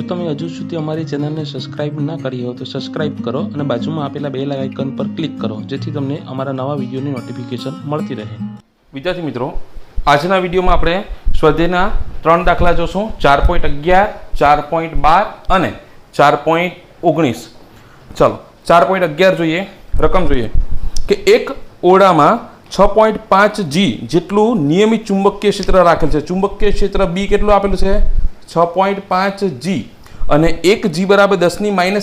જો તમે હજુ સુધી અમારી ચેનલને સબસ્ક્રાઇબ ના કરી હોય તો સબસ્ક્રાઇબ કરો અને બાજુમાં આપેલા બેલ આઇકન પર ક્લિક કરો જેથી તમને અમારા નવા વિડીયોની નોટિફિકેશન મળતી રહે। વિદ્યાર્થી મિત્રો, આજના વિડીયોમાં આપણે સ્વાધ્યાયના 3 દાખલા જોશું, 4.11, 4.12 અને 4.19। ચલો 4.11 જોઈએ। રકમ જોઈએ કે એક ઓરડામાં 6.5 G જેટલું નિયમિત ચુંબકીય ક્ષેત્ર રાખેલ છે। ચુંબકીય ક્ષેત્ર B કેટલું આપેલું છે? 6.5 G અને 1 G બરાબર 10⁻⁴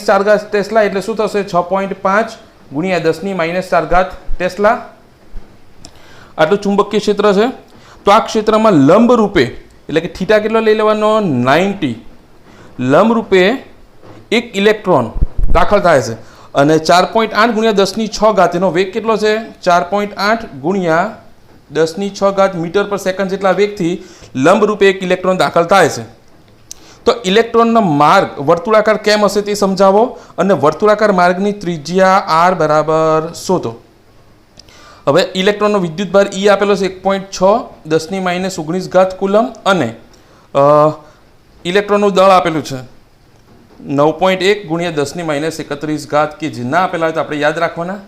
ટેસ્લા, એટલે શું થશે? 6.5 ગુણ્યા 10⁻⁴ ટેસ્લા। આટલું ચુંબકીય ક્ષેત્ર છે। તો આ ક્ષેત્રમાં લંબ રૂપે એટલે કે થીટા કેટલો લઈ લેવાનો? 90 લંબ રૂપે એક ઇલેક્ટ્રોન દાખલ થાય છે અને 4.8 ગુણ્યા 10⁶ એનો વેગ કેટલો છે? 4.8 ગુણ્યા 10⁶ મીટર પર સેકન્ડ જેટલા વેગથી લંબ રૂપે એક ઇલેક્ટ્રોન દાખલ થાય છે। તો ઇલેક્ટ્રોનનો માર્ગ વર્તુળાકાર કેમ હશે તે સમજાવો અને વર્તુળાકાર માર્ગની ત્રિજ્યા r બરાબર શોધો। હવે ઇલેક્ટ્રોનનો વિદ્યુતભાર E આપેલો છે 1.6 10⁻⁹ કુલમ અને ઇલેક્ટ્રોનનું દળ આપેલું છે 9.1 ગુણ્યા 10⁻31 કે જે ના આપેલા હોય તો આપણે યાદ રાખવાના।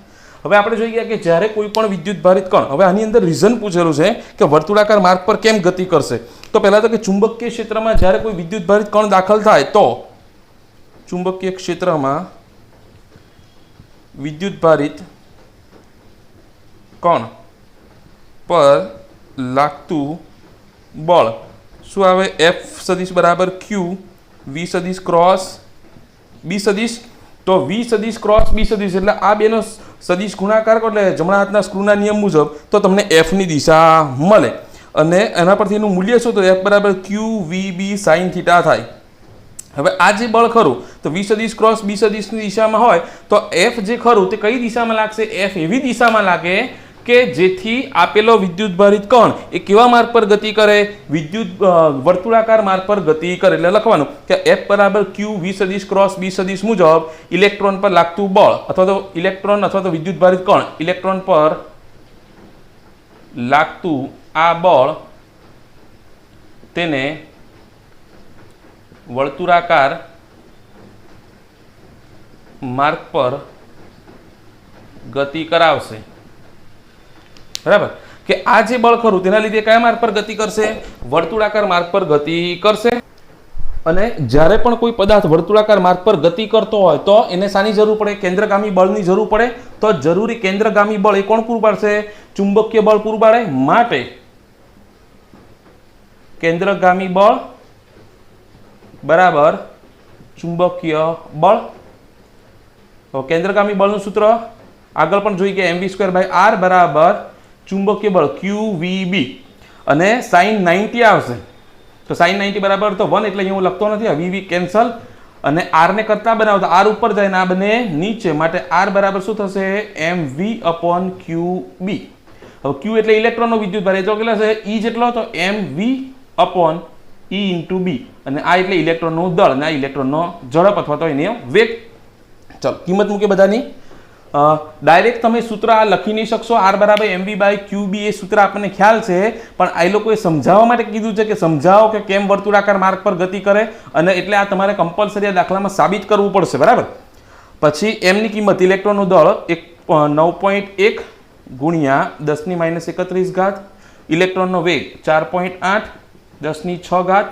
હવે આપણે જોઈ ગયા કે જ્યારે કોઈ પણ વિદ્યુતભારિત કણ, હવે આની અંદર રીઝન પૂછેલું છે કે વર્તુળાકાર માર્ગ પર કેમ ગતિ કરશે। તો પહેલા તો કે ચુંબકીય ક્ષેત્રમાં જ્યારે કોઈ વિદ્યુતભારિત કણ દાખલ થાય તો ચુંબકીય ક્ષેત્રમાં વિદ્યુતભારિત કણ પર લાગતું બળ શું આવે? F સદિશ બરાબર Q V સદિશ ક્રોસ B સદિશ। તો V સદિશ ક્રોસ B સદિશ એટલે આ બેનો સદિશ ગુણાકાર કરો એટલે જમણા હાથના સ્ક્રૂના નિયમ મુજબ તો તમને F ની દિશા મળે અને એના પરથી એનું મૂલ્ય શું? તો F બરાબર Q V B sin θ થાય। હવે આ જે બળ ખરું તો V સદિશ ક્રોસ B સદિશની દિશામાં હોય તો F જે ખરું તે કઈ દિશામાં લાગશે? F એવી દિશામાં લાગે કે જેથી આપેલો વિદ્યુતભારિત કણ એ કેવા માર્ગ પર ગતિ કરે? વર્તુળાકાર માર્ગ પર ગતિ કરે। એટલે લખવાનું કે F બરાબર Q V સદિશ ક્રોસ B સદિશ મુજબ ઇલેક્ટ્રોન પર લાગતું બળ અથવા તો ઇલેક્ટ્રોન અથવા તો વિદ્યુતભારિત કણ ઇલેક્ટ્રોન પર લાગતું આ બળ તેને વર્તુળાકાર માર્ગ પર ગતિ કરાવશે। બરાબર કે આ જે બળ ખરું તેના લીધે કયા માર્ગ પર ગતિ કરશે? વર્તુળાકાર માર્ગ પર ગતિ કરશે। અને જ્યારે પણ કોઈ પદાર્થ વર્તુળાકાર માર્ગ પર ગતિ કરતો હોય તો એને શાની જરૂર પડે? કેન્દ્રગામી બળની જરૂર પડે। તો જરૂરી કેન્દ્રગામી બળ એ કોણ પૂરું પાડશે? ચુંબકીય બળ પૂરું પાડે। માટે કેન્દ્રગામી બળ બરાબર ચુંબકીય બળ। તો કેન્દ્રગામી બળનું સૂત્ર આગળ પણ જોઈ કે mv²/r બરાબર ચુંબકીય બળ QVB અને sin 90 આવશે। તો sin 90 બરાબર તો 1 એટલે હું લખતો નથી, VV કેન્સલ અને r ને કરતા બનાવો તો r ઉપર જાય ને આ બને નીચે, માટે r બરાબર શું થશે? mv/qb। હવે q એટલે ઇલેક્ટ્રોનનો વિદ્યુતભાર, એ તો કેટલો છે? E જેટલો, તો mv/e/b અને આ એટલે ઇલેક્ટ્રોનનું દળ અને આ ઇલેક્ટ્રોનનો ઝડપ અથવા તો એનો વેગ। ચલો કિંમત મૂકે બધાની। ડાયરેક્ટ તમે સૂત્ર આ લખી નહીં શકશો, r બરાબર mv/qb એ સૂત્ર આપણને ખ્યાલ છે, પણ આ લોકોએ સમજાવવા માટે કીધું છે કે સમજાવો કે કેમ વર્તુળાકાર માર્ગ પર ગતિ કરે અને એટલે આ તમારે કમ્પલસરી આ દાખલામાં સાબિત કરવું પડશે। બરાબર, પછી m ની કિંમત ઇલેક્ટ્રોનનું દળ 9.1 ગુણ્યા 10⁻31 ઇલેક્ટ્રોનનો વેગ 4.8 10⁶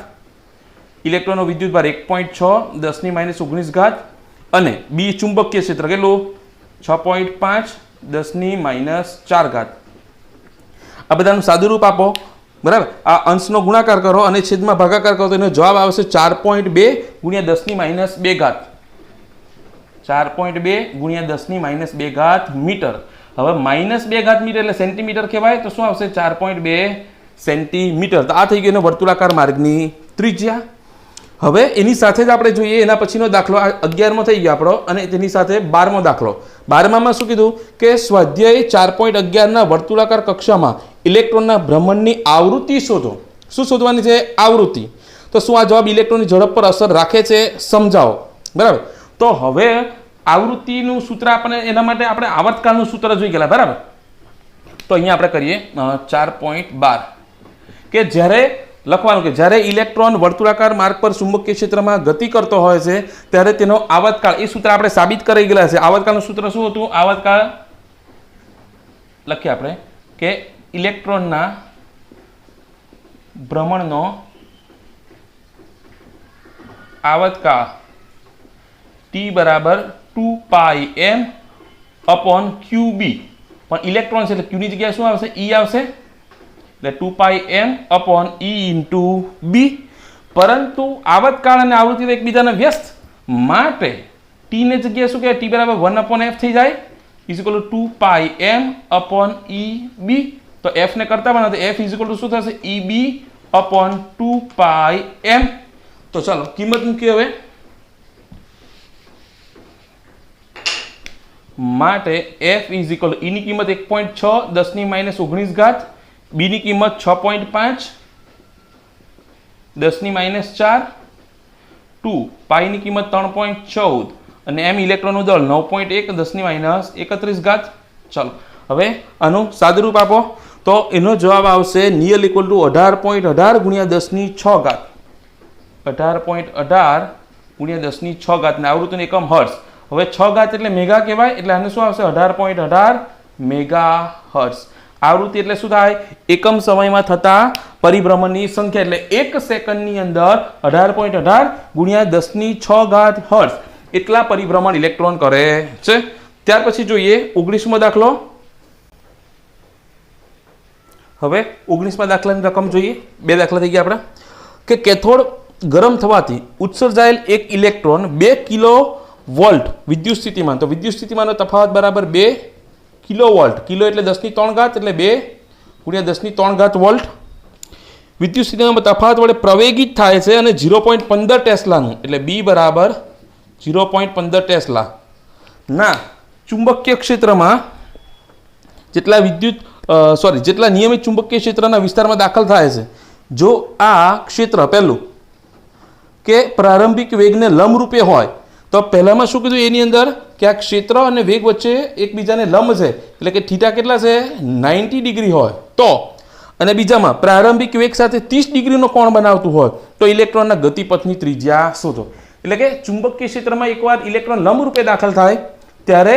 ઇલેક્ટ્રોનનો વિદ્યુતભાર 1.6 10⁻⁹ અને બી ચુંબકીય ક્ષેત્ર કેટલું? 6.5 10⁻⁴। આ બધાનું સાદું રૂપ આપો। બરાબર, આ અંશનો ગુણાકાર કરો અને છેદમાં ભાગાકાર કરો તો એનો જવાબ આવશે 4.2 ગુણ્યા 10⁻²। 4.2 ગુણ્યા 10⁻² મીટર। હવે -2 મીટર એટલે સેન્ટીમીટર કહેવાય, તો શું આવશે? 4.2 સેન્ટીમીટર। તો આ થઈ ગયો વર્તુળાકાર માર્ગની ત્રિજ્યા। હવે એની સાથે જ આપણે જોઈએ એના પછીનો દાખલો 11મો થઈ ગયો આપણો અને તેની સાથે 12મો દાખલો। 12માં શું કીધું કે સ્વાધ્યાય 4.11 ના વર્તુળાકાર કક્ષામાં ઇલેક્ટ્રોનના ભ્રમણની આવૃત્તિ શોધો। શું શોધવાની છે? આવૃત્તિ। તો શું આ જવાબ ઇલેક્ટ્રોનની ઝડપ પર અસર રાખે છે? સમજાવો। બરાબર, તો હવે આવૃત્તિનું સૂત્ર આપણે એના માટે આપણે આવર્તકાળનું સૂત્ર જોઈ ગયેલા। બરાબર, તો અહીંયા આપણે કરીએ 4.12 કે જ્યારે લખવાનું કે જ્યારે ઇલેક્ટ્રોન વર્તુળાકાર માર્ગ પર ચુંબકીય ક્ષેત્રમાં ગતિ કરતો હોય છે ત્યારે તેનો આવતકાળ, એ સૂત્ર આપણે સાબિત કરી ગયેલા છે. આવતકાળનું સૂત્ર શું હતું? આવતકાળ લખીએ આપણે કે ઇલેક્ટ્રોનના ભ્રમણનો આવતકાળ T બરાબર 2πm અપોન QB. પણ ઇલેક્ટ્રોન છે એટલે Q ની જગ્યાએ શું આવશે? E આવશે, એટલે 2πm upon E into B. પરંતુ આવતકાળ અને આવૃત્તિ તો એકબીજાને વ્યસ્ત, માટે T ની જગ્યાએ શું કહેવાય? T બરાબર 1 અપોન F થઈ જાય, is equal to 2πm upon EB. તો F ને કરતા બનાવો તો F ઇઝ ઇક્વલ ટુ શું થશે? EB upon 2πm. તો ચાલો કિંમત મૂકીએ હવે. માટે F ઇઝ ઇક્વલ E ની કિંમત 1.6 10⁻⁹ B ની કિંમત 6.5 10⁻⁴ 2 પાઈ ની કિંમત 3.14 અને M ઇલેક્ટ્રોનનું દળ 9.1 10⁻31. ચાલો હવે આનું સાદુરૂપ આપો તો એનો જવાબ આવશે નિયર ઇક્વલ ટુ 18.18 ગુણ્યા 10⁶. 18.18 ગુણ્યા 10⁶ ને આવૃત્તિનું એકમ હર્ટ્ઝ. હવે 6 ઘાત એટલે મેગા કહેવાય, એટલે આને શું આવશે? 18.18 મેગા હર્ટ્ઝ. આવૃત્તિ એટલે શું થાય? એકમ સમયમાં થતા પરિભ્રમણની સંખ્યા, એટલે 1 સેકન્ડની અંદર 18.18 ગુણ્યા 10⁶ હર્ટ્ઝ એટલા પરિભ્રમણ ઇલેક્ટ્રોન કરે છે. ત્યાર પછી જોઈએ 19મો દાખલો. હવે 19મા દાખલાની રકમ જોઈએ. 2 દાખલા થઈ ગયા આપણા. કે કેથોડ ગરમ થવાથી ઉત્સર્જાયેલ એક ઇલેક્ટ્રોન 2 કિલો વોલ્ટ વિદ્યુત સ્થિતિમાન, તો વિદ્યુત સ્થિતિમાનનો તફાવત બરાબર 2 કિલોવોલ્ટ. કિલો એટલે 10⁻³ એટલે 2 ગુણ્યા 10⁻³ વોલ્ટ. વિદ્યુત સ્થિતિમાનમાં તફાવત વડે પ્રવેગિત થાય છે અને 0.15 ટેસ્લાનું, એટલે B બરાબર 0.15 ટેસ્લા ના ચુંબકીય ક્ષેત્રમાં જેટલા નિયમિત ચુંબકીય ક્ષેત્રના વિસ્તારમાં દાખલ થાય છે, જો આ ક્ષેત્ર પહેલું કે પ્રારંભિક વેગને લંબરૂપે હોય, તો પહેલામાં શું કીધું એની અંદર કે આ ક્ષેત્ર અને વેગ વચ્ચે એકબીજાને લંબ છે, એટલે કે થીટા કેટલા છે? 90 ડિગ્રી હોય તો, અને બીજામાં પ્રારંભિક વેગ સાથે 30 ડિગ્રીનો કોણ બનાવતું હોય તો ઇલેક્ટ્રોનના ગતિપથની ત્રિજ્યા શોધો. એટલે કે ચુંબકીય ક્ષેત્રમાં એકવાર ઇલેક્ટ્રોન લંબરૂપે દાખલ થાય ત્યારે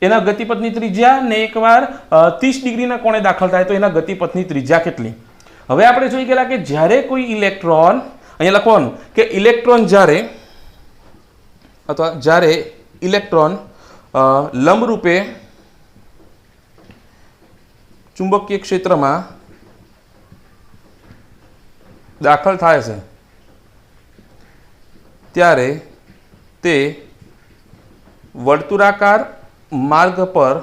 એના ગતિપથની ત્રિજ્યા, ને એકવાર 30 ડિગ્રીના કોણે દાખલ થાય તો એના ગતિપથની ત્રિજ્યા કેટલી. હવે આપણે જોઈ ગયા કે જ્યારે કોઈ ઇલેક્ટ્રોન, અહીંયા લખવાનું કે ઇલેક્ટ્રોન જ્યારે ઇલેક્ટ્રોન લંબરૂપે ચુંબકીય ક્ષેત્રમાં દાખલ થાય છે ત્યારે તે વર્તુળાકાર માર્ગ પર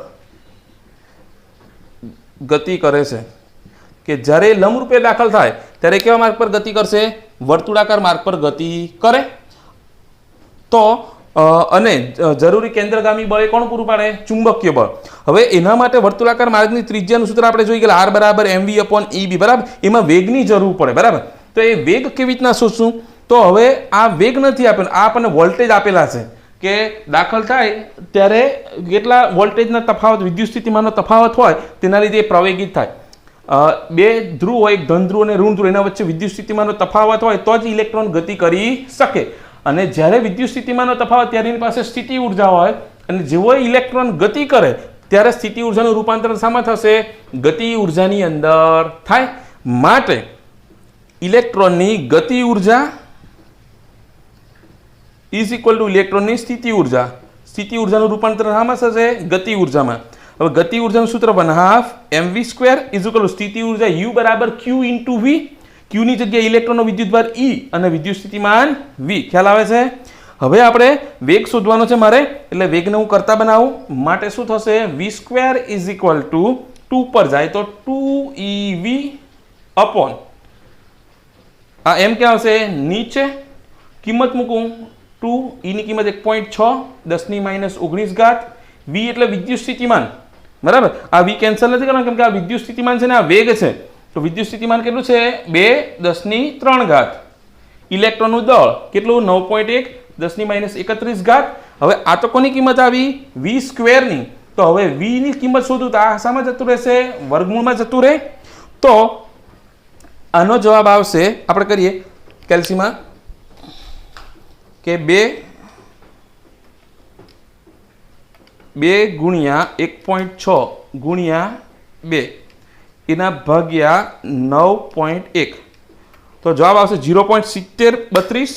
ગતિ કરે છે. કે જ્યારે લંબરૂપે દાખલ થાય ત્યારે કેવા માર્ગ પર ગતિ કરશે? વર્તુળાકાર માર્ગ પર ગતિ કરે. તો અને જરૂરી કેન્દ્રગામી બળ કોણ પૂરું પાડે? ચુંબકીય બળ. હવે એના માટે વર્તુળાકાર માર્ગની ત્રિજ્યાનું સૂત્ર આપણે જોઈ ગયા, R બરાબર mv/EB, બરાબર. એમાં વેગની જરૂર પડે, બરાબર. તો એ વેગ કેવી રીતના શોધશું? તો હવે આ વેગ નથી આપેલો, આ આપણને વોલ્ટેજ આપેલા છે કે દાખલ થાય ત્યારે કેટલા વોલ્ટેજના તફાવત, વિદ્યુત સ્થિતિમાનનો તફાવત હોય તેના લીધે પ્રવેગિત થાય. 2 ધ્રુવ હોય, એક ધન ધ્રુવ અને ઋણ ધ્રુવ, એના વચ્ચે વિદ્યુત સ્થિતિમાનનો તફાવત હોય તો જ ઇલેક્ટ્રોન ગતિ કરી શકે. અને જ્યારે વિદ્યુત સ્થિતિમાનનો તફાવત ત્યારે એની પાસે સ્થિતિ ઉર્જા હોય, અને જેવો ઇલેક્ટ્રોન ગતિ કરે ત્યારે સ્થિતિ ઉર્જાનું રૂપાંતરણ શામાં થશે? ગતિ ઉર્જાની અંદર થાય. માટે ઇલેક્ટ્રોનની ગતિ ઉર્જા ઇઝ ઇક્વલ ટુ ઇલેક્ટ્રોનની સ્થિતિ ઉર્જા. સ્થિતિ ઉર્જાનું રૂપાંતરણ શામાં થશે? ગતિ ઉર્જામાં. હવે ગતિ ઉર્જાનું સૂત્ર 1/2 mv² ઇઝ ઇક્વલ ટુ સ્થિતિ ઉર્જા U બરાબર Q ઇન્ટુ V. Q ની જગ્યાએ ઇલેક્ટ્રોનનો વિદ્યુતભાર E અને વિદ્યુત સ્થિતિમાન V. ખ્યાલ આવે છે? હવે આપણે વેગ શોધવાનો છે મારે, એટલે વેગને હું કરતા બનાવું. માટે શું થશે? v² ઇઝ ઇક્વલ ટુ 2 પર જાય તો 2ev અપોન આ એમ ક્યાં આવશે? નીચે. કિંમત મૂકું 2, E ની કિંમત 1.6 10⁻⁹. V એટલે વિદ્યુત સ્થિતિમાન, બરાબર. આ V કેન્સલ નથી કરવાનું કેમ કે આ વિદ્યુત સ્થિતિમાન છે ને આ વેગ છે. તો વિદ્યુત સ્થિતિમાન કેટલું છે? 2 10⁻3. ઇલેક્ટ્રોનનું દળ કેટલું? 9.1 10⁻31. હવે આ તો કોની કિંમત આવી? v² ની. તો હવે V ની કિંમત શોધું તો આ શામાં જતું રહેશે? વર્ગમૂળમાં જતું રહે. તો આનો જવાબ આવશે, આપણે કરીએ કેલ્સીમાં કે 2 ગુણ્યા 1.6 ગુણ્યા 2 એના ભાગ્યા 9.1, તો જવાબ આવશે 0.7032.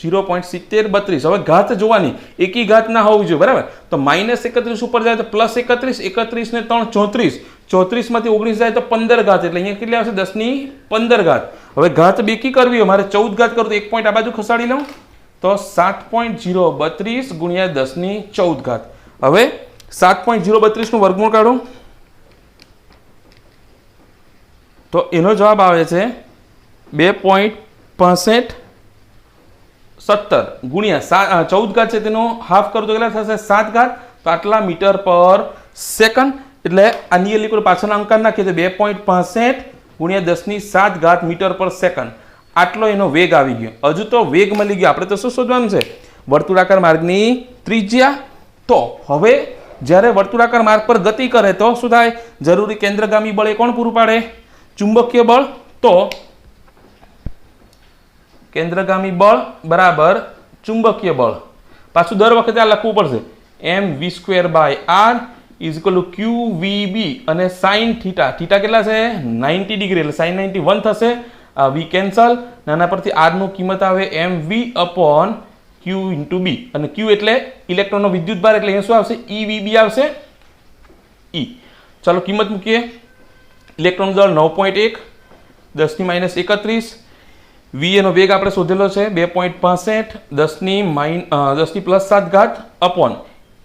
0.7032. હવે ઘાત જોવાની, એકી ઘાત ના હોવી જોઈએ, બરાબર. તો -31 ઉપર જાય તો +31, 31 ને 3 34, 34 માંથી 19 જાય તો 15 ઘાત, એટલે અહીંયા કેટલી આવશે 10 ની 15 ઘાત. હવે ઘાત બેકી કરવી હોય, મારે 14 ઘાત કરું તો 1 પોઈન્ટ આ બાજુ ખસાડી લઉં તો 7.032 ગુણ્યા 10 ની 14 ઘાત. હવે 7.032 નું વર્ગમૂળ કાઢો તો એનો જવાબ આવે છે 2.65 17 ગુણ્યા 14 ઘાત છે તેનો હાફ કરો તો કેટલા થશે 7 ઘાત, તો આટલા મીટર પર સેકન્ડ. એટલે આ નિયરલી કોઈ પાછળના અંક નાખીએ તો 2.65 ગુણ્યા 10 ની 7 ઘાત મીટર પર સેકન્ડ, આટલો એનો વેગ આવી ગયો. હજુ તો વેગ મળી ગયો, આપણે તો શું શોધવાનું છે, વર્તુળાકાર માર્ગની ત્રિજ્યા. તો હવે જ્યારે વર્તુળાકાર માર્ગ પર ગતિ કરે તો શું થાય, જરૂરી કેન્દ્રગામી બળ એ કોણ પૂરું પાડે, ચુંબકીય બળ. તો કેન્દ્રગામી બળ બરાબર ચુંબકીય બળ. પાછું દર વખતે આ લખવું પડશે, mv²/r = qvb, અને sin થીટા, થીટા કેટલા છે 90 ડિગ્રી, એટલે sin 91 થશે. આ v કેન્સલ, નાના પરથી r નું કિંમત આવે mv/q × b, અને q એટલે ઇલેક્ટ્રોનનો વિદ્યુત ભાર, એટલે અહીંયા શું આવશે evb આવશે, e. ચાલો કિંમત મૂકીએ. ઇલેક્ટ્રોન દળ 9.1, 10 ની -31, v એનો વેગ આપણે શોધેલો છે 2.65, 10 ની +7 ઘાત અપોન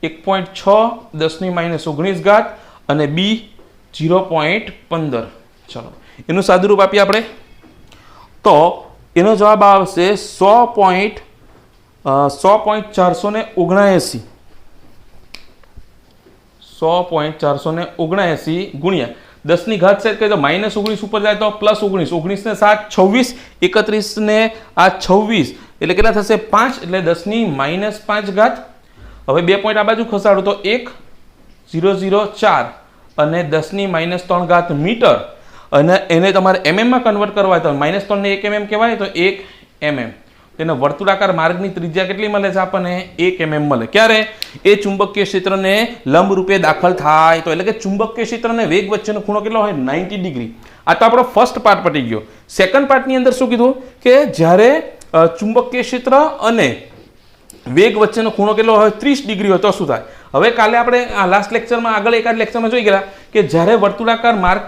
1.6, 10 ની -19 ઘાત, અને b 0.15. ચલો એનું સાદુરૂપ આપીએ આપણે તો એનો જવાબ આવશે 100.479 ગુણ્યા 10 ની ઘાત છે કે -19 ઉપર જાય તો +19, 19 ને 7 26, 31 ને આ 26 એટલે કેટલા થશે 5, એટલે 10 ની -5 ઘાત. હવે 2 પોઈન્ટ આ બાજુ ખસાડો તો 1.004 અને 10 ની -3 ઘાત મીટર, અને એને તમારે mm માં કન્વર્ટ કરવા હોય તો -3 ને 1 mm કહેવાય, તો 1 mm. તેને વર્તુળાકાર માર્ગની ત્રિજ્યા કેટલી મળે છે આપણને 1 mm મળે. ક્યારે એ ચુંબકીય ક્ષેત્રને લંબ રૂપે દાખલ થાય તો, એટલે કે ચુંબકીય ક્ષેત્ર અને વેગ વચ્ચેનો ખૂણો કેટલો હોય 90 ડિગ્રી. આ તો આપણો ફર્સ્ટ પાર્ટ પતી ગયો. સેકન્ડ પાર્ટની અંદર શું કીધું કે જ્યારે ચુંબકીય ક્ષેત્ર અને વેગ વચ્ચેનો ખૂણો કેટલો હોય 30 ડિગ્રી હોય તો શું થાય. હવે કાલે આપણે લાસ્ટ લેક્ચરમાં આગળ એકાદ લેક્ચરમાં જોઈ ગયા કે જ્યારે વર્તુળાકાર માર્ગ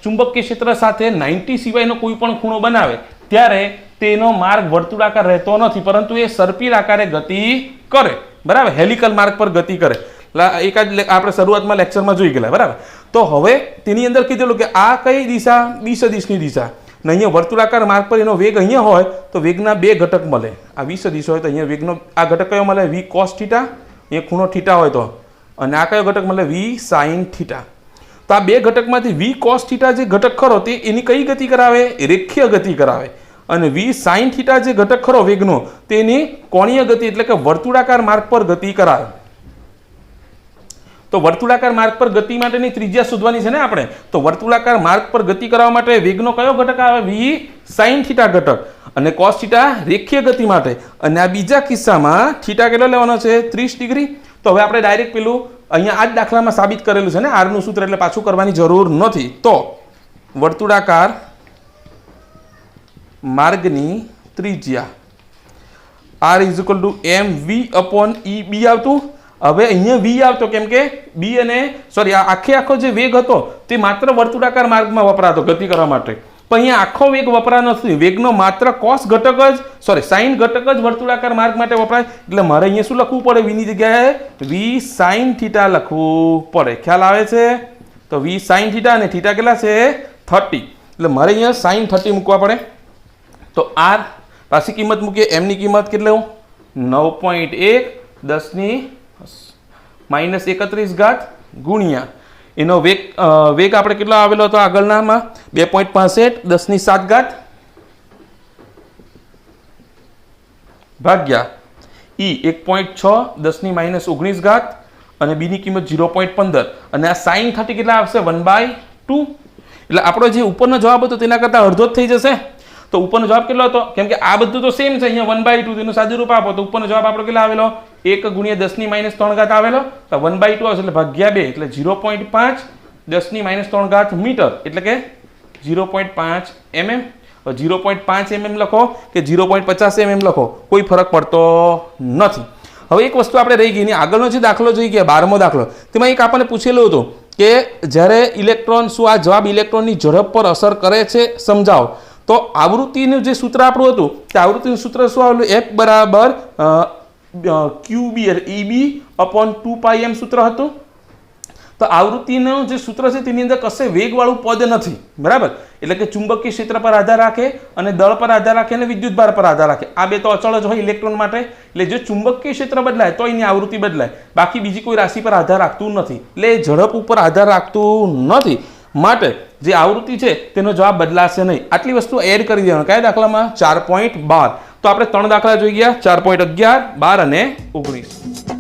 ચુંબકીય ક્ષેત્ર સાથે 90 સિવાયનો કોઈ પણ ખૂણો બનાવે ત્યારે તેનો માર્ગ વર્તુળાકાર રહેતો નથી, પરંતુ એ સર્પિલ આકારે ગતિ કરે, બરાબર, હેલિકલ માર્ગ પર ગતિ કરે. એકાદ આપણે શરૂઆતમાં લેક્ચરમાં જોઈ ગયા, બરાબર. તો હવે તેની અંદર કીધેલું કે આ કઈ દિશા, વી સદિશની દિશા, ને અહીંયા વર્તુળાકાર માર્ગ પર એનો વેગ અહીંયા હોય તો વેગના બે ઘટક મળે. આ વી સદિશ હોય તો અહીંયા વેગનો આ ઘટક કયો મળે v cos થીટા, એ ખૂણો થીટા હોય તો, અને આ કયો ઘટક મળે v sin થીટા. તો આ બે ઘટકમાંથી v cos થીટા જે ઘટક ખરો તે એની કઈ ગતિ કરાવે, રેખીય ગતિ કરાવે, અને v sin થીટા જે ઘટક ખરો વેગનો તેની કોણીય ગતિ, એટલે કે વર્તુળાકાર માર્ગ પર ગતિ કરાવે. તો વર્તુળાકાર માર્ગ પર ગતિ માટેની ત્રિજ્યા શોધવાની છે ને આપણે. તો વર્તુળાકાર માર્ગ પર ગતિ કરવા માટે વેગનો કયો ઘટક આવે, v sin થીટા ઘટક, અને cos થીટા રેખીય ગતિ માટે, અને આ બીજા કિસ્સામાં થીટા કેટલો લેવાનો છે 30 ડિગ્રી. તો હવે આપણે ડાયરેક્ટ પેલું અહીંયા આ જ દાખલામાં સાબિત કરેલું છે ને r નું સૂત્ર, એટલે પાછું કરવાની જરૂર નથી. તો વર્તુળાકાર માર્ગની ત્રિજ્યા r = mv/eb આવતું. હવે અહીંયા v આવતો કેમ કે b અને સોરી આખો જે વેગ હતો તે માત્ર વર્તુળાકાર માર્ગમાં વપરાતો ગતિ કરવા માટે, પણ અહીંયા આખો વેગ વપરાતો નથી. વેગનો માત્ર cos ઘટક જ sin ઘટક જ વર્તુળાકાર માર્ગ માટે વપરાય. એટલે મારે અહીંયા શું લખવું પડે, v ની જગ્યાએ v sin થીટા લખવું પડે. ખ્યાલ આવે છે? તો v sin થીટા, અને થીટા કેટલા છે 30, એટલે મારે અહીંયા sin 30 મૂકવા પડે. તો r પાછી કિંમત મૂકીએ, m ની કિંમત કેટલું 9.1, 10 ની -31 ઘાત ગુણ્યા એનો વેગ આપણે કેટલો આવેલો હતો આગળનામાં 2.65, 10 ની 7 ઘાત ભાગ્યા e 1.6, 10 ની -19 ઘાત, અને b ની કિંમત 0.15, અને આ sin 30 કેટલા આવશે 1/2. એટલે આપણો જે ઉપરનો જવાબ હતો તેના કરતાં અડધો જ થઈ જશે. તો ઉપરનો જવાબ કેટલો હતો? કેમ કે આ બધું તો સેમ છે, અહીંયા 1/2 તેનું સાદું રૂપ આપો તો ઉપરનો જવાબ આપણો કેટલો આવેલો? 1 × 10⁻³ આવેલો. તો 1/2 આવશે એટલે ભાગ્યા 2 એટલે 0.5 10⁻³ મીટર એટલે કે 0.5 mm. 0.5 mm લખો કે 0.50 mm લખો, કોઈ ફરક પડતો નથી. હવે એક વસ્તુ આપણે રહી ગઈ, એની આગળનો જે દાખલો જોઈ ગયા 12મો દાખલો, તેમાં એક આપણને પૂછેલું હતું કે જ્યારે ઇલેક્ટ્રોન, શું આ જવાબ ઇલેક્ટ્રોનની ઝડપ પર અસર કરે છે સમજાવો. તો આવૃત્તિનું જે સૂત્ર આપણું હતું તે આવૃત્તિનું સૂત્ર શું આવેલું? F બરાબર QB EB/2πm સૂત્ર હતું. તો આવૃત્તિનું જે સૂત્ર છે તેની અંદર કશે વેગવાળું પદ નથી, બરાબર? એટલે કે ચુંબકીય ક્ષેત્ર પર આધાર રાખે અને દળ પર આધાર રાખે અને વિદ્યુતભાર પર આધાર રાખે. આ બે તો અચળ જ હોય ઇલેક્ટ્રોન માટે. એટલે જો ચુંબકીય ક્ષેત્ર બદલાય તો એની આવૃત્તિ બદલાય, બાકી બીજી કોઈ રાશિ પર આધાર રાખતું નથી. એટલે એ ઝડપ ઉપર આધાર રાખતું નથી, માટે જે આવૃત્તિ છે તેનો જવાબ બદલાશે નહીં. આટલી વસ્તુ એડ કરી દેવાનું. કયા દાખલામાં? 4.12. તો આપણે 3 દાખલા જોઈ ગયા, 4.11, 12 અને 19.